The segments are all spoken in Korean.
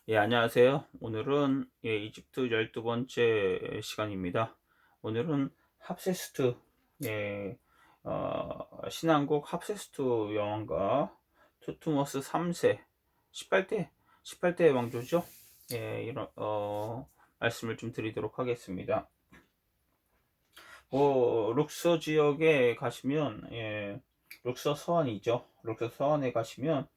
예, 안녕하세요. 오늘은 이집트 12번째 시간입니다. 오늘은 합세스트, 예, 신한국 합세스트 여왕과 투트모스 3세, 18대 왕조죠. 예, 이런, 말씀을 좀 드리도록 하겠습니다. 룩서 지역에 가시면, 룩서 서안이죠. 룩서 서안에 가시면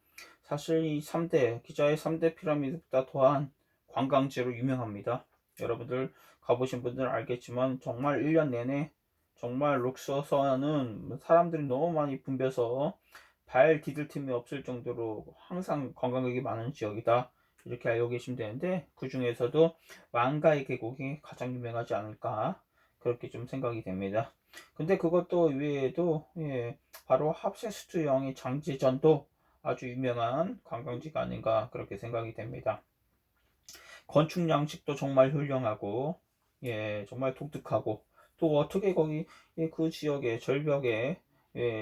사실 이 3대, 기자의 3대 피라미드보다 더한 관광지로 유명합니다. 여러분들 가보신 분들은 알겠지만 정말 1년 내내 정말 룩소서는 사람들이 너무 많이 붐벼서 발 디딜 틈이 없을 정도로 항상 관광객이 많은 지역이다. 이렇게 알고 계시면 되는데 그 중에서도 왕가의 계곡이 가장 유명하지 않을까 그렇게 좀 생각이 됩니다. 근데 그것도 외에도 바로 합세스트 여왕의 장제전도 아주 유명한 관광지가 아닌가 그렇게 생각이 됩니다. 건축 양식도 정말 훌륭하고 정말 독특하고 또 어떻게 거기 그 지역의 절벽에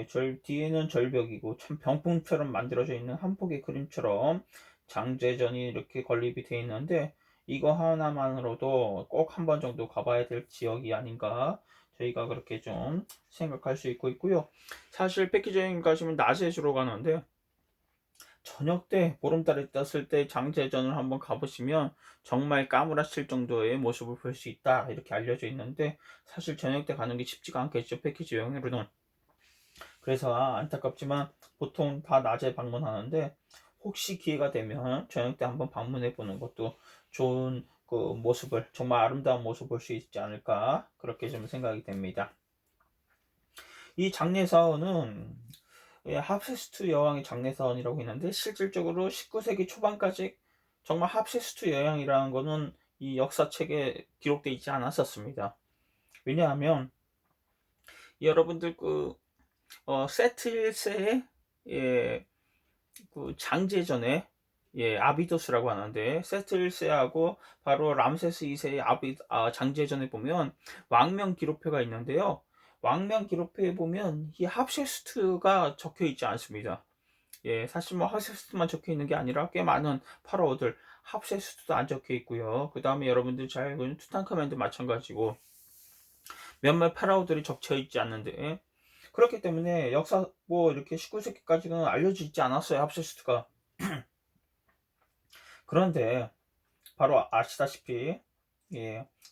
절 뒤에는 절벽이고 참 병풍처럼 만들어져 있는 한 폭의 그림처럼 장제전이 이렇게 건립이 되어 있는데 이거 하나만으로도 꼭 한 번 정도 가봐야 될 지역이 아닌가 저희가 그렇게 좀 생각할 수 있고요. 사실 패키지 여행 가시면 낮에 주로 가는데 저녁 때 보름달이 떴을 때 장제전을 한번 가보시면 정말 까무라칠 정도의 모습을 볼 수 있다 이렇게 알려져 있는데 사실 저녁 때 가는 게 쉽지가 않겠죠, 패키지 여행으로는. 그래서 안타깝지만 보통 다 낮에 방문하는데 혹시 기회가 되면 저녁 때 한번 방문해 보는 것도 좋은 그 모습을, 정말 아름다운 모습을 볼 수 있지 않을까 그렇게 좀 생각이 됩니다. 이 장례사원은 합세스트 여왕의 장례사원이라고 했는데 실질적으로 19세기 초반까지 정말 합세스트 여왕이라는 거는 이 역사책에 기록되어 있지 않았었습니다. 왜냐하면 여러분들 세트 1세의 그 장제전에 아비도스라고 하는데 세트 1세하고 바로 람세스 2세의 장제전에 보면 왕명 기록표가 있는데요. 왕명 기록표에 보면 이 합세스트가 적혀 있지 않습니다. 사실 뭐 합세스트만 적혀 있는 게 아니라 꽤 많은 파라오들 합세스트도 안 적혀 있고요. 그 다음에 여러분들 잘 알고 있는 투탕카멘도 마찬가지고 몇몇 파라오들이 적혀 있지 않는데 그렇기 때문에 역사 뭐 이렇게 19세기까지는 알려져 있지 않았어요, 합세스트가. 그런데 바로 아시다시피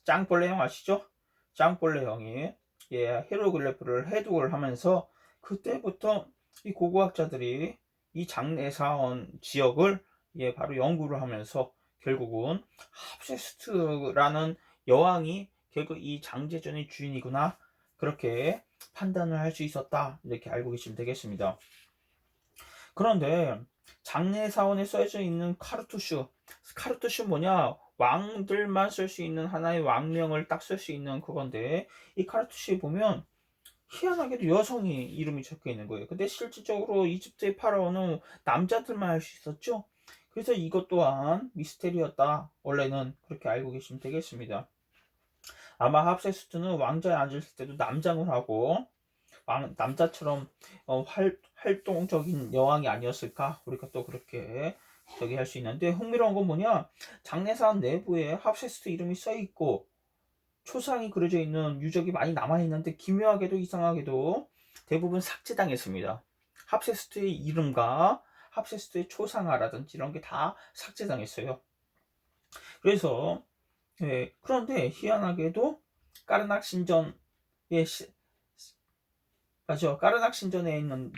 짱벌레 형 아시죠? 짱벌레 형이 히로글리프를 해독을 하면서 그때부터 이 고고학자들이 이 장내사원 지역을 바로 연구를 하면서 결국은 합세스트라는 여왕이 결국 이 장제전의 주인이구나 그렇게 판단을 할 수 있었다 이렇게 알고 계시면 되겠습니다. 그런데 장례사원에 써져 있는 카르투슈 뭐냐, 왕들만 쓸 수 있는 하나의 왕명을 딱 쓸 수 있는 그건데 이 카르투슈에 보면 희한하게도 여성이 이름이 적혀 있는 거예요. 근데 실질적으로 이집트의 파라오는 남자들만 할 수 있었죠. 그래서 이것 또한 미스테리였다 원래는 그렇게 알고 계시면 되겠습니다. 아마 합세스트는 왕자에 앉을 때도 남장을 하고 남자처럼 활동적인 여왕이 아니었을까 우리가 또 그렇게 저기 할 수 있는데 흥미로운 건 뭐냐, 장례사원 내부에 합세스트 이름이 써 있고 초상이 그려져 있는 유적이 많이 남아 있는데 기묘하게도 이상하게도 대부분 삭제당했습니다. 합세스트의 이름과 합세스트의 초상화라든지 이런 게 다 삭제당했어요. 그래서 그런데 희한하게도 까르낙 신전에 맞죠. 까르낙 신전에 있는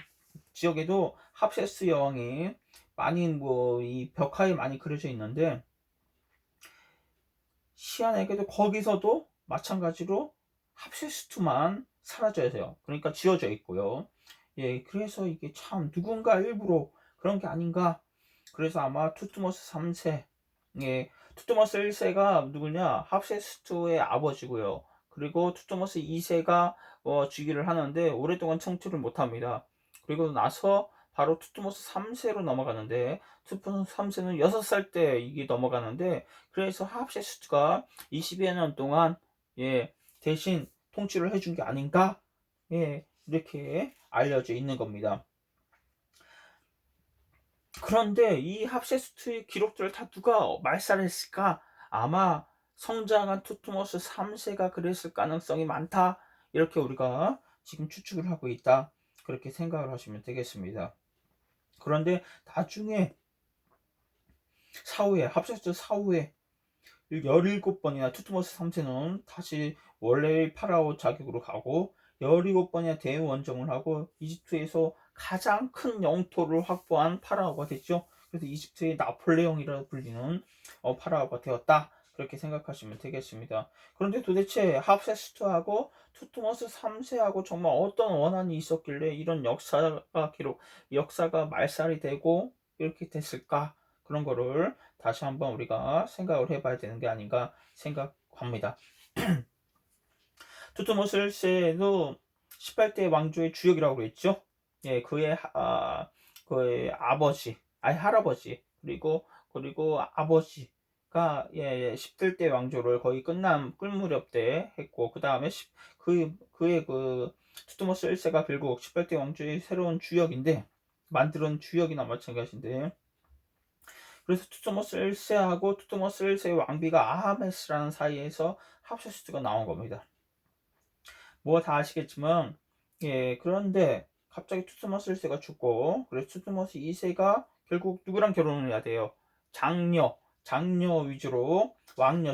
지역에도 합세스 여왕이 많이 뭐 이 벽화에 많이 그려져 있는데 희한하게도 거기서도 마찬가지로 합세스투만 사라져요. 그러니까 지워져 있고요. 그래서 이게 참 누군가 일부러 그런 게 아닌가. 그래서 아마 투트모스 3세, 투트모스 1세가 누구냐? 합세스투의 아버지고요. 그리고 투트모스 2세가 즉위를 하는데 오랫동안 청취를 못합니다. 그리고 나서 바로 투트모스 3세로 넘어가는데 투트모스 3세는 6살 때 이게 넘어가는데 그래서 합세스트가 20여 년 동안 대신 통치를 해준 게 아닌가 이렇게 알려져 있는 겁니다. 그런데 이 합세스트의 기록들을 다 누가 말살했을까? 아마 성장한 투트모스 3세가 그랬을 가능성이 많다. 이렇게 우리가 지금 추측을 하고 있다. 그렇게 생각을 하시면 되겠습니다. 그런데 나중에 사후에 합세스트 사후에 17번이나 투트모스 3세는 다시 원래의 파라오 자격으로 가고 17번이나 대원정을 하고 이집트에서 가장 큰 영토를 확보한 파라오가 됐죠. 그래서 이집트의 나폴레옹이라 불리는 파라오가 되었다. 그렇게 생각하시면 되겠습니다. 그런데 도대체 합세스트하고 투트모스 3세하고 정말 어떤 원한이 있었길래 이런 역사가 말살이 되고 이렇게 됐을까? 그런 거를 다시 한번 우리가 생각을 해봐야 되는 게 아닌가 생각합니다. 투트모스 1세도 18대 왕조의 주역이라고 그랬죠. 예, 그의 아버지, 할아버지, 그리고 아버지가 17대 왕조를 거의 끌 무렵 때 했고, 그 다음에 그의 투트모스 1세가 결국 18대 왕조의 새로운 주역인데, 만드는 주역이나 마찬가지인데, 그래서 투트모스 1세하고 투트모스 1세의 왕비가 아하메스라는 사이에서 합세스트가 나온 겁니다. 뭐 다 아시겠지만, 그런데 갑자기 투트모스 1세가 죽고, 그래서 투트모스 2세가 결국 누구랑 결혼을 해야 돼요? 장녀 위주로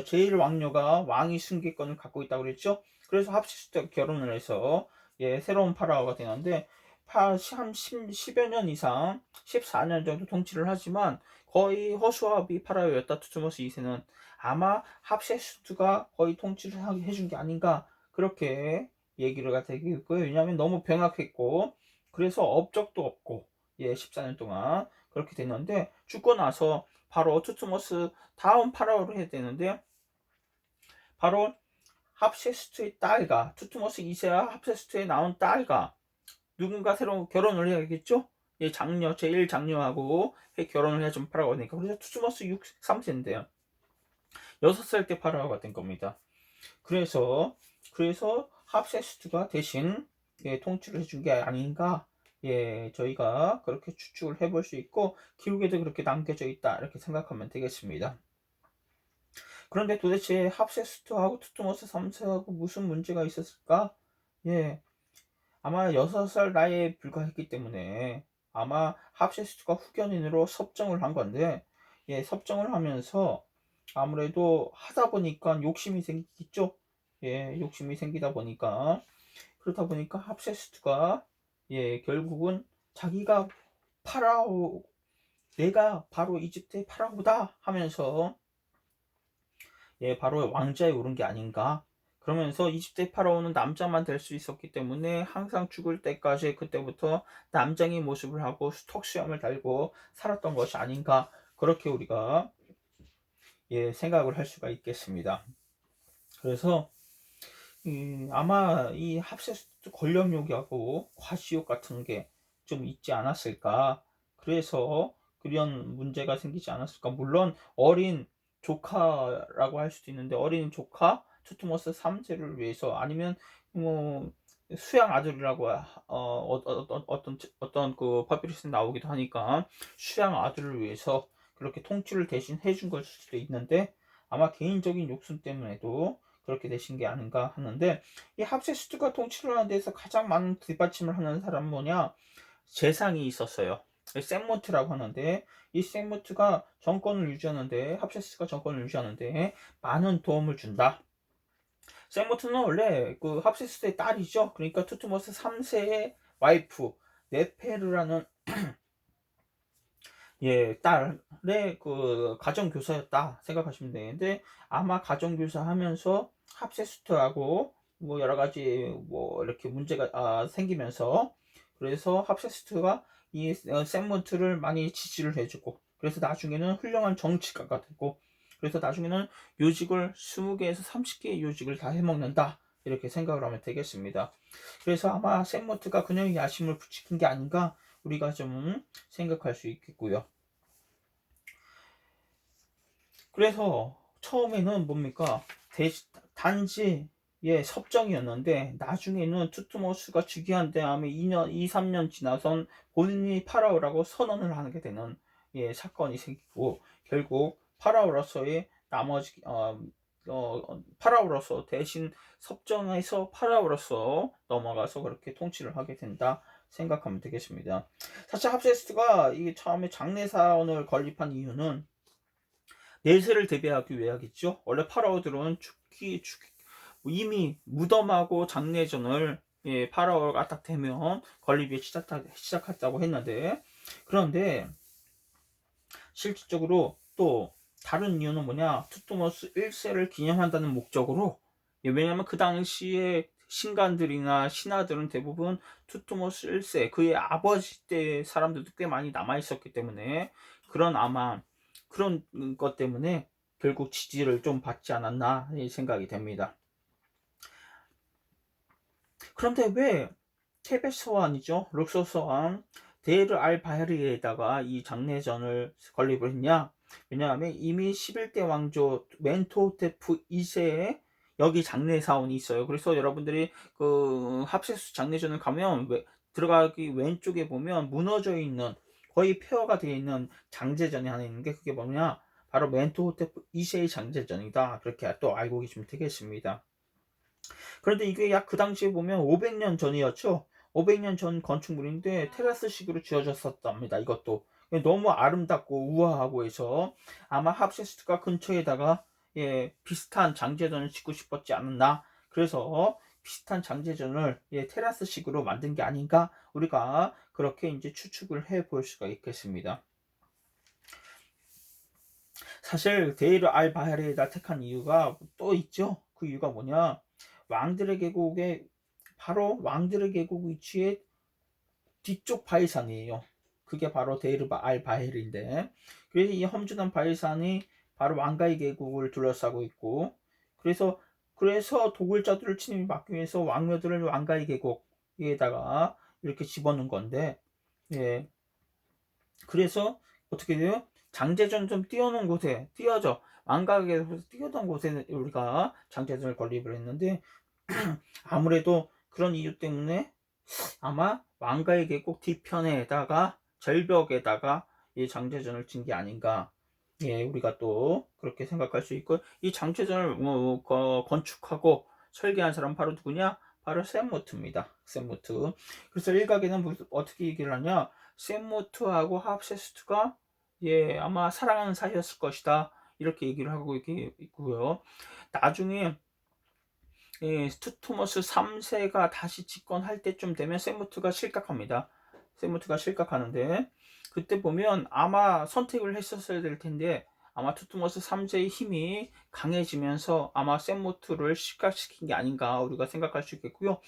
제일 왕녀가 왕위 승계권을 갖고 있다고 그랬죠? 그래서 합세스트가 결혼을 해서 새로운 파라오가 되는데 한 10여 년 이상 14년 정도 통치를 하지만 거의 허수아비 파라오였다. 투트모스 2세는 아마 합세스트가 거의 통치를 해준 게 아닌가 그렇게 얘기가 되고 있고요. 왜냐하면 너무 병약했고 그래서 업적도 없고 14년 동안 그렇게 됐는데 죽고 나서 바로 투트모스 다음 파라오를 해야 되는데 바로 합세스트의 딸과 투트모스 2세와 합세스트에 나온 딸과 누군가 새로 결혼을 해야겠죠? 제일 장녀하고 결혼을 해야 좀 파라오가 되니까 그래서 투트모스 3세인데요. 6살 때 파라오가 된 겁니다. 그래서 합세스트가 대신 통치를 해준 게 아닌가 저희가 그렇게 추측을 해볼 수 있고 기록에도 그렇게 남겨져 있다 이렇게 생각하면 되겠습니다. 그런데 도대체 합세스트하고 투트모스 3세하고 무슨 문제가 있었을까? 아마 6살 나이에 불과했기 때문에 아마 합세스트가 후견인으로 섭정을 한 건데 섭정을 하면서 아무래도 하다 보니까 욕심이 생기겠죠. 욕심이 생기다 보니까 그렇다 보니까 합세스트가 결국은 자기가 내가 바로 이집트의 파라오다 하면서 바로 왕자에 오른 게 아닌가. 그러면서 이집트의 파라오는 남자만 될 수 있었기 때문에 항상 죽을 때까지 그때부터 남장의 모습을 하고 턱수염을 달고 살았던 것이 아닌가. 그렇게 우리가 생각을 할 수가 있겠습니다. 그래서 아마 이 합세스트 권력욕하고 과시욕 같은 게 좀 있지 않았을까. 그래서 그런 문제가 생기지 않았을까. 물론 어린 조카라고 할 수도 있는데 어린 조카 투트모스 3세를 위해서 아니면 뭐 수양 아들이라고 어떤 그 파피루스에 나오기도 하니까 수양 아들을 위해서 그렇게 통치를 대신 해준 걸 수도 있는데 아마 개인적인 욕심 때문에도 그렇게 되신 게 아닌가 하는데 이 합세스트가 통치를 하는 데서 가장 많은 뒷받침을 하는 사람 뭐냐 재상이 있었어요. 샘모트라고 하는데 이 샘모트가 정권을 유지하는데 합세스트가 정권을 유지하는데 많은 도움을 준다. 샘모트는 원래 그 합세스트의 딸이죠. 그러니까 투트모스 3세의 와이프 네페르라는 딸의 그 가정교사였다 생각하시면 되는데 아마 가정교사 하면서 합세스트하고 뭐 여러 가지 뭐 이렇게 문제가 생기면서 그래서 합세스트가 이 샘먼트를 많이 지지를 해주고 그래서 나중에는 훌륭한 정치가가 되고 그래서 나중에는 요직을 20개에서 30개의 요직을 다 해먹는다 이렇게 생각을 하면 되겠습니다. 그래서 아마 샘먼트가 그녀의 야심을 부추긴 게 아닌가 우리가 좀 생각할 수 있겠고요. 그래서 처음에는 뭡니까? 단지 섭정이었는데 나중에는 투트모스가 즉위한 다음에 2, 3년 지나선 본인이 파라오라고 선언을 하게 되는 사건이 생기고 결국 파라오로서의 나머지 파라오로서 대신 섭정해서 파라오로서 넘어가서 그렇게 통치를 하게 된다 생각하면 되겠습니다. 사실 합세스가 이 처음에 장례사원을 건립한 이유는 내세를 대비하기 위하겠죠. 원래 파라오들은 이미 무덤하고 장례전을 파라오가 딱 되면 건립이 시작했다고 했는데, 그런데 실질적으로 또 다른 이유는 뭐냐, 투트모스 1세를 기념한다는 목적으로, 왜냐하면 그 당시에 신관들이나 신하들은 대부분 투트모스 1세 그의 아버지 때 사람들도 꽤 많이 남아 있었기 때문에 아마 그런 것 때문에 결국 지지를 좀 받지 않았나 생각이 됩니다. 그런데 왜 테베스 서왕이죠, 룩소 서왕 데르 알 바헤르에다가 이 장례전을 건립을 했냐? 왜냐하면 이미 11대 왕조 멘토테프 2세에 여기 장례사원이 있어요. 그래서 여러분들이 그 합세수 장례전을 가면 들어가기 왼쪽에 보면 무너져 있는, 거의 폐허가 되어 있는 장제전이 하나 있는 게, 그게 뭐냐, 바로 멘토테프 2세의 장제전이다. 그렇게 또 알고 계시면 되겠습니다. 그런데 이게 약 그 당시에 보면 500년 전이었죠. 500년 전 건축물인데 테라스식으로 지어졌었답니다. 이것도 너무 아름답고 우아하고 해서 아마 합세스트가 근처에다가 비슷한 장제전을 짓고 싶었지 않았나. 그래서 비슷한 장제전을 테라스식으로 만든 게 아닌가, 우리가 그렇게 이제 추측을 해 볼 수가 있겠습니다. 사실 데이르 알 바헤르에다 택한 이유가 또 있죠. 그 이유가 뭐냐, 왕들의 계곡에, 바로 왕들의 계곡 위치에 뒤쪽 바위산이에요. 그게 바로 데이르 알 바헤르인데, 그래서 이 험준한 바위산이 바로 왕가의 계곡을 둘러싸고 있고, 그래서 도굴자들을 침입 막기 위해서 왕묘들을 왕가의 계곡에다가 이렇게 집어넣은 건데, 그래서 어떻게 돼요? 장제전 좀 띄워놓은 곳에 왕가의 계곡에서 띄워놓은 곳에 우리가 장제전을 건립을 했는데, 아무래도 그런 이유 때문에 아마 왕가의 계곡 뒤편에다가 절벽에다가 이 장제전을 진 게 아닌가, 우리가 또 그렇게 생각할 수 있고, 이 장제전을 건축하고 설계한 사람 바로 누구냐, 바로 셈무트입니다. 셈무트. 그래서 일각에는 어떻게 얘기를 하냐, 셈무트하고 합세스트가 아마 사랑하는 사이였을 것이다, 이렇게 얘기를 하고 있고요. 나중에 투트모스 3세가 다시 집권할 때쯤 되면 셈무트가 실각합니다. 셈무트가 실각하는데, 그때 보면 아마 선택을 했었어야 될 텐데, 아마 투트모스 3세의 힘이 강해지면서 아마 셈무트를 실각시킨 게 아닌가 우리가 생각할 수 있겠고요.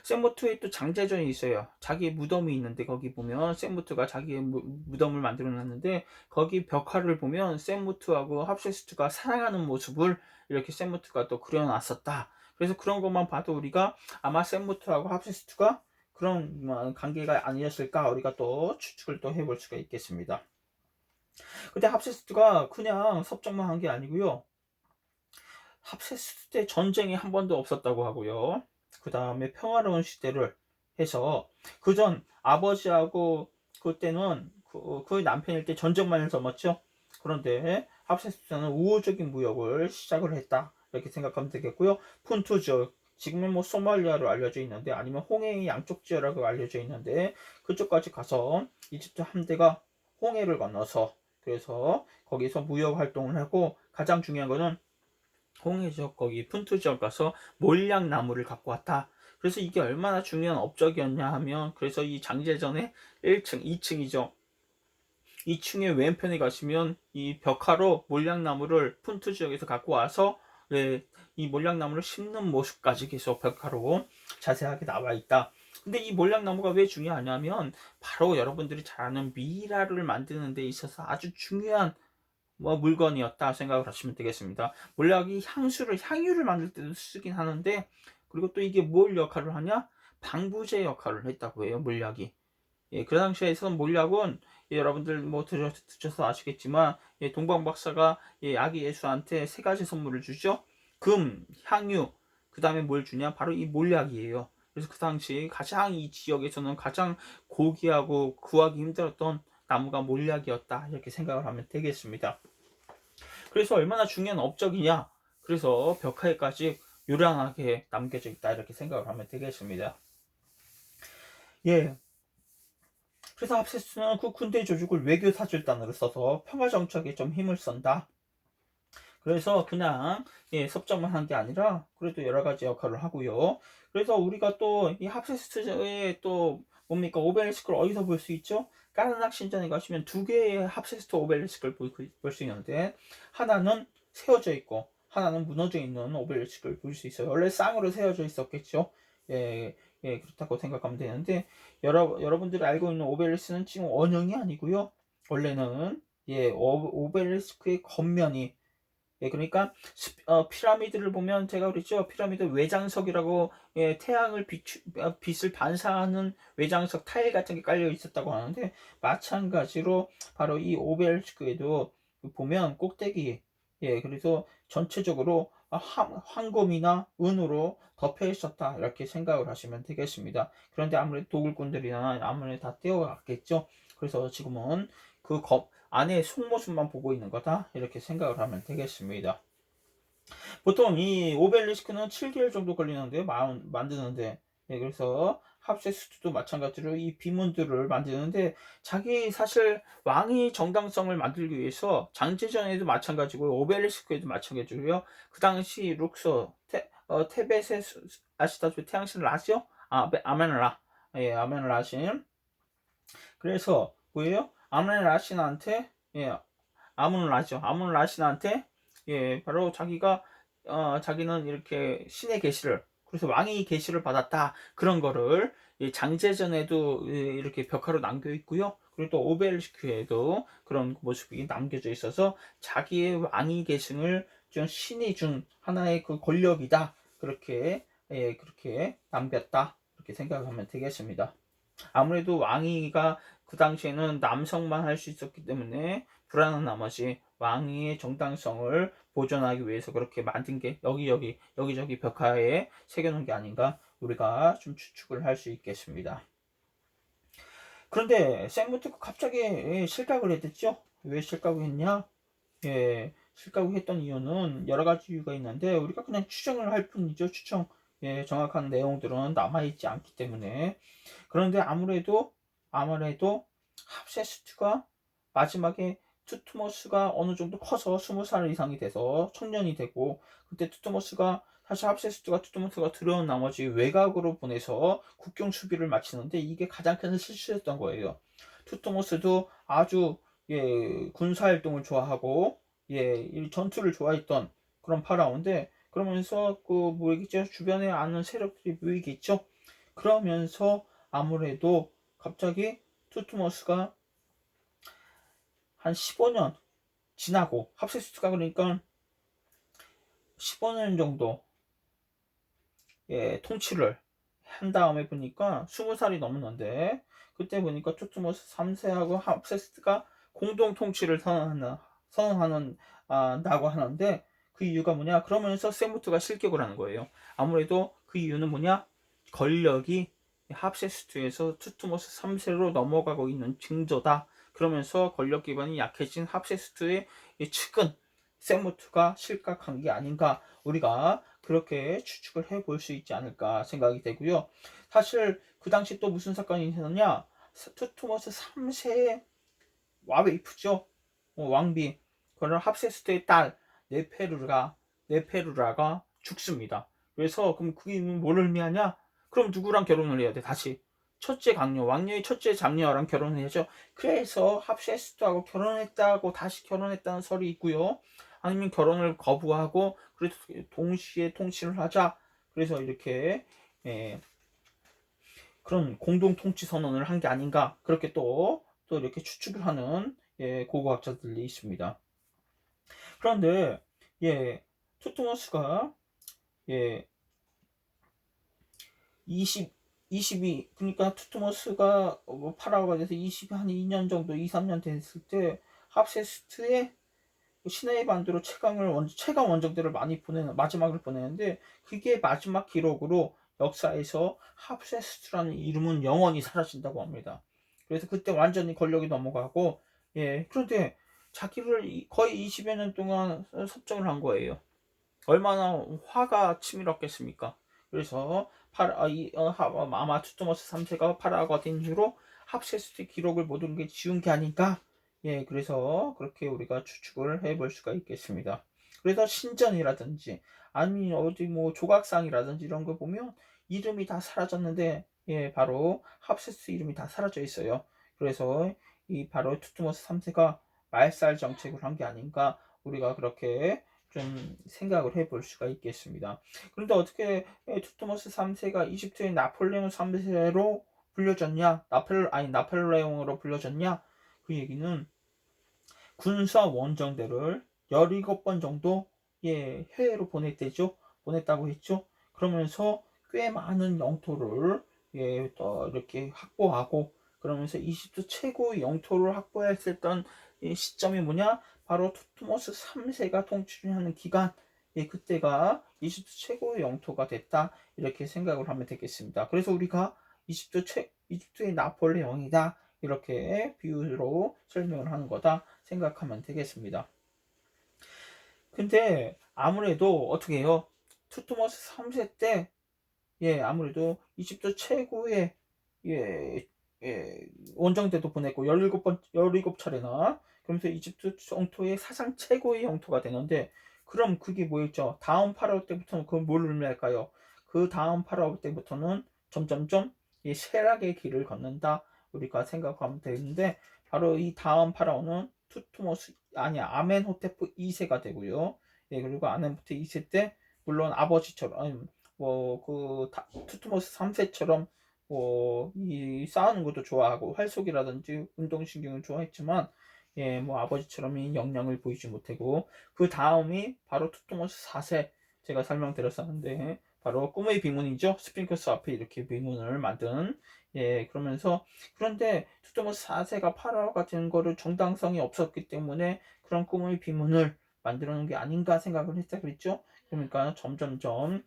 셈무트의 또 장제전이 있어요. 자기 무덤이 있는데, 거기 보면 셈무트가 자기의 무덤을 만들어 놨는데, 거기 벽화를 보면 셈무트하고 합세스트가 사랑하는 모습을 이렇게 셈무트가 또 그려놨었다. 그래서 그런 것만 봐도 우리가 아마 셈무트하고 합세스트가 그런 관계가 아니었을까, 우리가 또 추측을 또 해볼 수가 있겠습니다. 근데 합세스트가 그냥 섭정만 한 게 아니고요, 합세스트 때 전쟁이 한 번도 없었다고 하고요, 그 다음에 평화로운 시대를 해서, 그전 아버지하고 그때는 그 남편일 때 전쟁만 넘었죠. 그런데 합세스트는 우호적인 무역을 시작을 했다, 이렇게 생각하면 되겠고요. 푼투 지역, 지금은 뭐 소말리아로 알려져 있는데, 아니면 홍해의 양쪽 지역이라고 알려져 있는데, 그쪽까지 가서 이집트 함대가 홍해를 건너서, 그래서 거기서 무역 활동을 하고, 가장 중요한 거는 홍해 지역, 거기 푼투 지역 가서 몰약나무를 갖고 왔다. 그래서 이게 얼마나 중요한 업적이었냐 하면, 그래서 이 장제전에 1층, 2층이죠. 2층의 왼편에 가시면 이 벽화로 몰약나무를 푼투 지역에서 갖고 와서 이 몰약나무를 심는 모습까지 계속 벽화로 자세하게 나와 있다. 근데 이 몰약나무가 왜 중요하냐면, 바로 여러분들이 잘 아는 미라를 만드는 데 있어서 아주 중요한 물건이었다 생각을 하시면 되겠습니다. 몰약이 향유를 만들 때도 쓰긴 하는데, 그리고 또 이게 뭘 역할을 하냐, 방부제 역할을 했다고 해요, 몰약이. 그 당시에서는 몰약은 여러분들 뭐 드셔서 아시겠지만, 동방 박사가 아기 예수한테 세 가지 선물을 주죠. 금, 향유, 그 다음에 뭘 주냐, 바로 이 몰약이에요. 그래서 그 당시 가장 이 지역에서는 가장 고귀하고 구하기 힘들었던 나무가 몰약이었다 이렇게 생각을 하면 되겠습니다. 그래서 얼마나 중요한 업적이냐, 그래서 벽화에까지 요란하게 남겨져 있다 이렇게 생각을 하면 되겠습니다. 예. 그래서 합세스는 그 군대 조직을 외교 사절단으로 써서 평화 정착에 좀 힘을 쓴다. 그래서 그냥 섭정만 한 게 아니라 그래도 여러 가지 역할을 하고요. 그래서 우리가 또 이 합세스트의 또 뭡니까 오벨리스크를 어디서 볼 수 있죠? 까르낙 신전에 가시면 두 개의 합세스트 오벨리스크를 볼 수 있는데, 하나는 세워져 있고 하나는 무너져 있는 오벨리스크를 볼 수 있어요. 원래 쌍으로 세워져 있었겠죠. 예, 그렇다고 생각하면 되는데, 여러분들이 알고 있는 오벨리스크는 지금 원형이 아니고요. 원래는 오벨리스크의 겉면이, 그러니까 피라미드를 보면 제가 그랬죠. 피라미드 외장석이라고, 태양을 빛을 반사하는 외장석 타일 같은 게 깔려 있었다고 하는데, 마찬가지로 바로 이 오벨스크에도 보면 꼭대기, 그래서 전체적으로 황금이나 은으로 덮여 있었다 이렇게 생각을 하시면 되겠습니다. 그런데 아무래도 도굴꾼들이나 아무래도 다 떼어갔겠죠. 그래서 지금은 그 안에 속모습만 보고 있는 거다 이렇게 생각을 하면 되겠습니다. 보통 이 오벨리스크는 7개월 정도 걸리는데 만드는데, 그래서 합세스트도 마찬가지로 이 비문들을 만드는데, 자기 사실 왕의 정당성을 만들기 위해서 장제전에도 마찬가지고 오벨리스크에도 마찬가지고요. 그 당시 룩서 테벳의 아시다시피 태양신을 아시죠? 아멘라, 아멘라신. 그래서 뭐예요? 아멘라신한테, 아문라죠. 아문라신한테, 바로 자기는 이렇게 신의 계시를, 그래서 왕의 계시를 받았다 그런 거를 장제전에도 이렇게 벽화로 남겨 있고요. 그리고 또 오벨리스크에도 그런 모습이 남겨져 있어서 자기의 왕의 계승을 준 신이 준 하나의 그 권력이다 그렇게 남겼다 이렇게 생각하면 되겠습니다. 아무래도 왕위가 그 당시에는 남성만 할 수 있었기 때문에 불안한 나머지 왕위의 정당성을 보존하기 위해서 그렇게 만든 게 여기저기 벽화에 새겨놓은 게 아닌가 우리가 좀 추측을 할 수 있겠습니다. 그런데 생부터 갑자기 실각을 했댔죠. 왜 실각을 했냐? 실각을 했던 이유는 여러 가지 이유가 있는데, 우리가 그냥 추정을 할 뿐이죠. 추정. 정확한 내용들은 남아있지 않기 때문에. 그런데 아무래도 합세스트가 마지막에 투트모스가 어느 정도 커서 20살 이상이 돼서 청년이 되고, 그때 사실 합세스트가 투트모스가 들어온 나머지 외곽으로 보내서 국경 수비를 마치는데, 이게 가장 큰 실수였던 거예요. 투트모스도 아주 군사 활동을 좋아하고 이 전투를 좋아했던 그런 파라오인데, 그러면서 그 뭐겠죠, 주변에 아는 세력들이 모이겠죠. 그러면서 아무래도 갑자기 투트모스가 한 15년 지나고, 합세스트가 그러니까 15년 정도 통치를 한 다음에 보니까 20살이 넘었는데, 그때 보니까 투트모스 3세하고 합세스트가 공동 통치를 선언한다고 하는데, 그 이유가 뭐냐? 그러면서 세무트가 실격을 하는 거예요. 아무래도 그 이유는 뭐냐? 권력이 합세스트에서 투트모스 3세로 넘어가고 있는 징조다. 그러면서 권력 기반이 약해진 합세스트의 측은 세무트가 실각한 게 아닌가, 우리가 그렇게 추측을 해볼 수 있지 않을까 생각이 되고요. 사실 그 당시 또 무슨 사건이 있었냐? 투트모스 3세의 와베이프죠. 왕비. 그런 합세스트의 딸 네페루라가 죽습니다. 그래서 그럼 그게 뭘 의미하냐? 그럼 누구랑 결혼을 해야 돼? 다시 첫째 강녀, 왕녀의 첫째 장녀랑 결혼을 해야죠. 그래서 합세스트하고 결혼했다고 다시 결혼했다는 설이 있고요. 아니면 결혼을 거부하고 그래도 동시에 통치를 하자, 그래서 이렇게 그런 공동 통치 선언을 한 게 아닌가, 그렇게 또 이렇게 추측을 하는 고고학자들이 있습니다. 그런데 투트모스가 22, 그러니까 투트모스가 파라오가 돼서 2년 정도, 2, 3년 됐을 때 합세스트의 시내의 반도로 최강 원정대를 마지막을 보내는데, 그게 마지막 기록으로 역사에서 합세스트라는 이름은 영원히 사라진다고 합니다. 그래서 그때 완전히 권력이 넘어가고, 그런데 자기를 거의 20여 년 동안 섭정을 한 거예요. 얼마나 화가 치밀었겠습니까? 그래서 아마 투트모스 3세가 파라오가 된 이후로 합세스트 기록을 모든 게 지운 게 아닌가? 그래서 그렇게 우리가 추측을 해볼 수가 있겠습니다. 그래서 신전이라든지 아니면 어디 뭐 조각상이라든지 이런 거 보면 이름이 다 사라졌는데, 바로 합세스트 이름이 다 사라져 있어요. 그래서 이 바로 투트모스 3세가 말살 정책을 한 게 아닌가, 우리가 그렇게 좀 생각을 해볼 수가 있겠습니다. 그런데 어떻게 투트모스 3세가 이집트의 나폴레옹 3세로 불려졌냐? 나폴레옹으로 불려졌냐? 그 얘기는 군사 원정대를 17번 정도 해외로 보냈다고 했죠. 그러면서 꽤 많은 영토를 또 이렇게 확보하고, 그러면서 이집트 최고의 영토를 확보했었던 이 시점이 뭐냐? 바로 투트모스 3세가 통치하는 기간, 그때가 이집트 최고의 영토가 됐다, 이렇게 생각을 하면 되겠습니다. 그래서 우리가 이집트의 나폴레옹이다, 이렇게 비유로 설명을 하는 거다 생각하면 되겠습니다. 근데 아무래도 어떻게 해요? 투트모스 3세 때 아무래도 이집트 최고의 예, 원정대도 보냈고 17차례나, 그러면서 이집트 영토의 사상 최고의 영토가 되는데, 그럼 그게 뭐였죠? 다음 파라오 때부터는 그걸 뭘 의미할까요? 그 다음 파라오 때부터는 점점점 이 쇠락의 길을 걷는다, 우리가 생각하면 되는데, 바로 이 다음 파라오는 아멘호테프 2세가 되고요. 그리고 아멘호테프 2세 때 물론 아버지처럼 투트모스 3세처럼 이 싸우는 것도 좋아하고 활쏘기라든지 운동신경을 좋아했지만, 뭐 아버지처럼 이 역량을 보이지 못하고, 그 다음이 바로 투트모스 4세, 제가 설명드렸었는데 바로 꿈의 비문이죠. 스핑크스 앞에 이렇게 비문을 만든, 그러면서, 그런데 투트모스 4세가 파라오가 된 거를 정당성이 없었기 때문에 그런 꿈의 비문을 만들어 놓은 게 아닌가 생각을 했다 그랬죠. 그러니까 점점점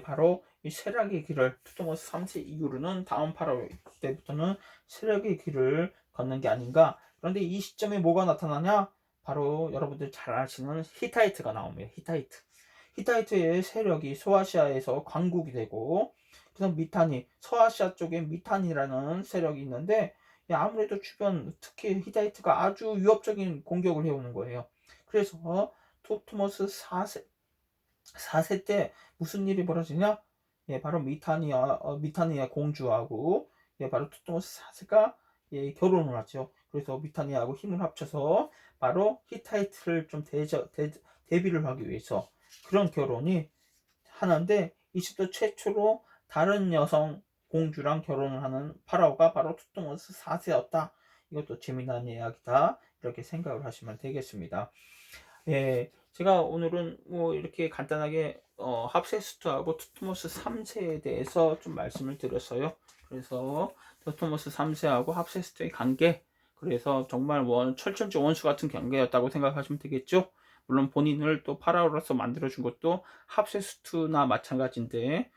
바로 이 쇠락의 길을, 투트모스 3세 이후로는 다음 파라오 때부터는 쇠락의 길을 걷는 게 아닌가. 그런데 이 시점에 뭐가 나타나냐? 바로 여러분들 잘 아시는 히타이트가 나옵니다. 히타이트의 세력이 소아시아에서 광국이 되고, 그래서 서아시아 쪽에 미탄이라는 세력이 있는데, 아무래도 주변, 특히 히타이트가 아주 위협적인 공격을 해오는 거예요. 그래서 투트모스 4세 때 무슨 일이 벌어지냐? 바로 미타니아 공주하고, 바로 투트모스 4세가 결혼을 하죠. 그래서 미타니아하고 힘을 합쳐서 바로 히타이트를 좀 대비를 하기 위해서 그런 결혼이 하는데, 이집트 최초로 다른 여성 공주랑 결혼을 하는 파라오가 바로 투트모스 4세였다. 이것도 재미난 이야기다, 이렇게 생각을 하시면 되겠습니다. 제가 오늘은 뭐 이렇게 간단하게 합세스트하고 투트모스 3세에 대해서 좀 말씀을 드렸어요. 그래서 투트모스 3세하고 합세스트의 관계, 그래서 정말 철천지 원수 같은 관계였다고 생각하시면 되겠죠. 물론 본인을 또 파라오로서 만들어준 것도 합세스트나 마찬가지인데,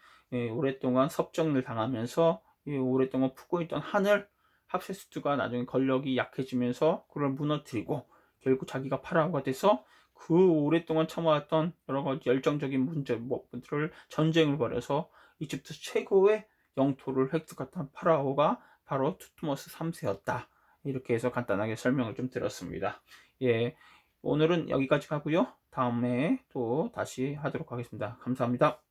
오랫동안 섭정을 당하면서 오랫동안 푸고 있던 한을 합세스트가 나중에 권력이 약해지면서 그걸 무너뜨리고, 결국 자기가 파라오가 돼서 그 오랫동안 참아왔던 여러 가지 열정적인 문제들을 전쟁을 벌여서 이집트 최고의 영토를 획득했던 파라오가 바로 투트모스 3세였다. 이렇게 해서 간단하게 설명을 좀 드렸습니다. 오늘은 여기까지 하고요. 다음에 또 다시 하도록 하겠습니다. 감사합니다.